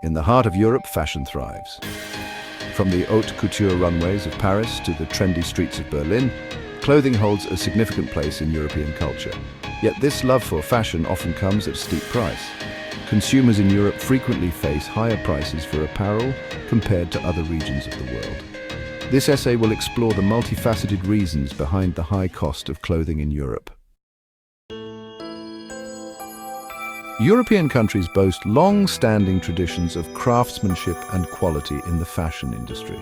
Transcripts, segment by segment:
In the heart of Europe, fashion thrives. From the Haute Couture runways of Paris to the trendy streets of Berlin, clothing holds a significant place in European culture. Yet this love for fashion often comes at a steep price. Consumers in Europe frequently face higher prices for apparel compared to other regions of the world. This essay will explore the multifaceted reasons behind the high cost of clothing in Europe. European countries boast long-standing traditions of craftsmanship and quality in the fashion industry.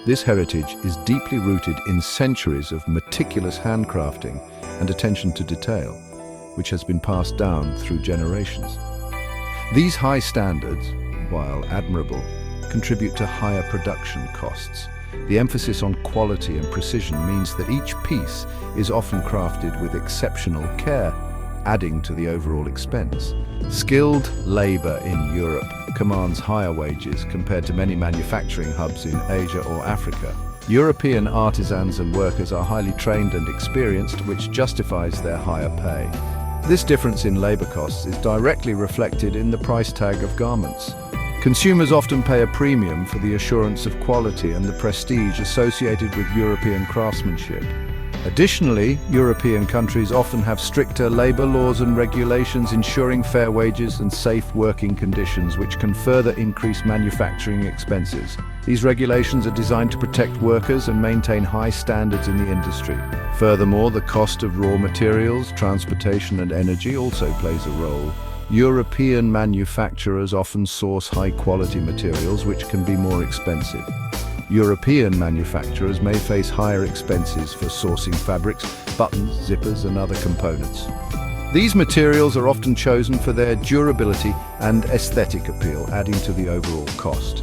This heritage is deeply rooted in centuries of meticulous handcrafting and attention to detail, which has been passed down through generations. These high standards, while admirable, contribute to higher production costs. The emphasis on quality and precision means that each piece is often crafted with exceptional care, adding to the overall expense. Skilled labor in Europe commands higher wages compared to many manufacturing hubs in Asia or Africa. European artisans and workers are highly trained and experienced, which justifies their higher pay. This difference in labor costs is directly reflected in the price tag of garments. Consumers often pay a premium for the assurance of quality and the prestige associated with European craftsmanship. Additionally, European countries often have stricter labor laws and regulations ensuring fair wages and safe working conditions, which can further increase manufacturing expenses. These regulations are designed to protect workers and maintain high standards in the industry. Furthermore, the cost of raw materials, transportation and energy also plays a role. European manufacturers often source high-quality materials which can be more expensive. European manufacturers may face higher expenses for sourcing fabrics, buttons, zippers and other components. These materials are often chosen for their durability and aesthetic appeal, adding to the overall cost.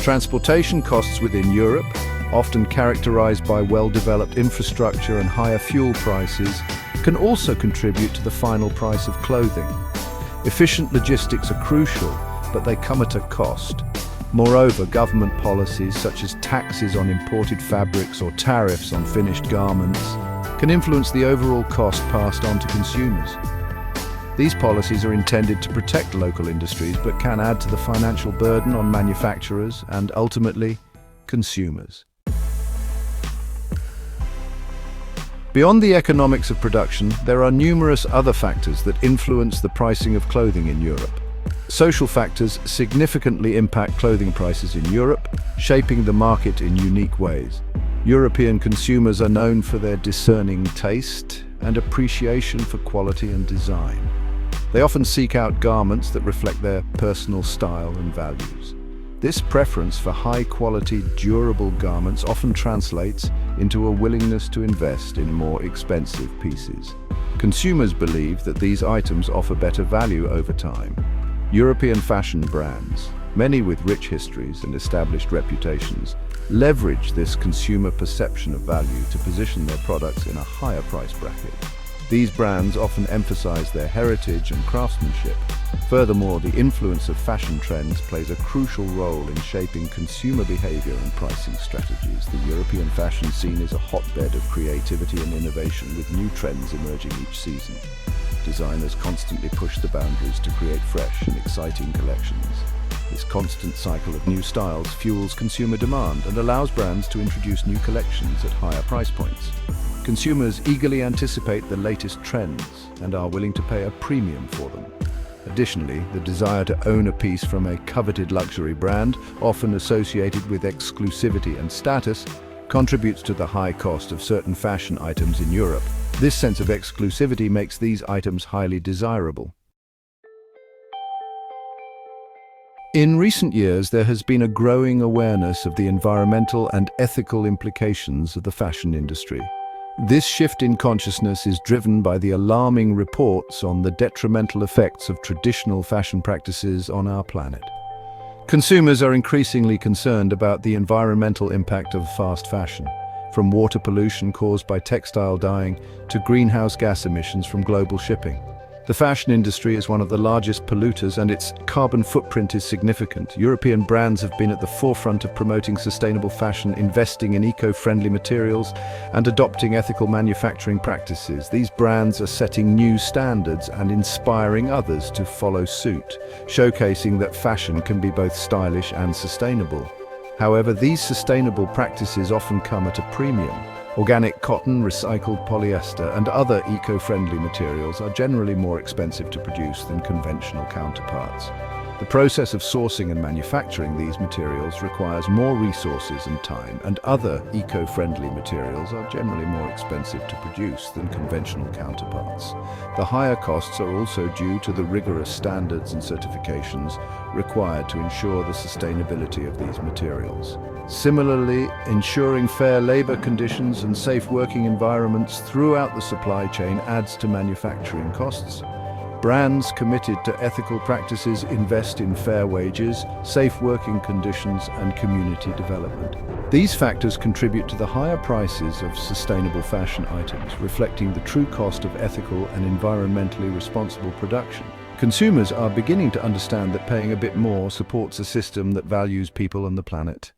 Transportation costs within Europe, often characterized by well-developed infrastructure and higher fuel prices, can also contribute to the final price of clothing. Efficient logistics are crucial, but they come at a cost. Moreover, government policies such as taxes on imported fabrics or tariffs on finished garments can influence the overall cost passed on to consumers. These policies are intended to protect local industries but can add to the financial burden on manufacturers and, ultimately, consumers. Beyond the economics of production, there are numerous other factors that influence the pricing of clothing in Europe. Social factors significantly impact clothing prices in Europe, shaping the market in unique ways. European consumers are known for their discerning taste and appreciation for quality and design. They often seek out garments that reflect their personal style and values. This preference for high-quality, durable garments often translates into a willingness to invest in more expensive pieces. Consumers believe that these items offer better value over time. European fashion brands, many with rich histories and established reputations, leverage this consumer perception of value to position their products in a higher price bracket. These brands often emphasize their heritage and craftsmanship. Furthermore, the influence of fashion trends plays a crucial role in shaping consumer behavior and pricing strategies. The European fashion scene is a hotbed of creativity and innovation, with new trends emerging each season. Designers constantly push the boundaries to create fresh and exciting collections. This constant cycle of new styles fuels consumer demand and allows brands to introduce new collections at higher price points. Consumers eagerly anticipate the latest trends and are willing to pay a premium for them. Additionally, the desire to own a piece from a coveted luxury brand, often associated with exclusivity and status, contributes to the high cost of certain fashion items in Europe. This sense of exclusivity makes these items highly desirable. In recent years, there has been a growing awareness of the environmental and ethical implications of the fashion industry. This shift in consciousness is driven by the alarming reports on the detrimental effects of traditional fashion practices on our planet. Consumers are increasingly concerned about the environmental impact of fast fashion, from water pollution caused by textile dyeing to greenhouse gas emissions from global shipping. The fashion industry is one of the largest polluters and its carbon footprint is significant. European brands have been at the forefront of promoting sustainable fashion, investing in eco-friendly materials and adopting ethical manufacturing practices. These brands are setting new standards and inspiring others to follow suit, showcasing that fashion can be both stylish and sustainable. However, these sustainable practices often come at a premium. Organic cotton, recycled polyester, and other eco-friendly materials are generally more expensive to produce than conventional counterparts. The process of sourcing and manufacturing these materials requires more resources and time, and other eco-friendly materials are generally more expensive to produce than conventional counterparts. The higher costs are also due to the rigorous standards and certifications required to ensure the sustainability of these materials. Similarly, ensuring fair labor conditions and safe working environments throughout the supply chain adds to manufacturing costs. Brands committed to ethical practices invest in fair wages, safe working conditions, and community development. These factors contribute to the higher prices of sustainable fashion items, reflecting the true cost of ethical and environmentally responsible production. Consumers are beginning to understand that paying a bit more supports a system that values people and the planet.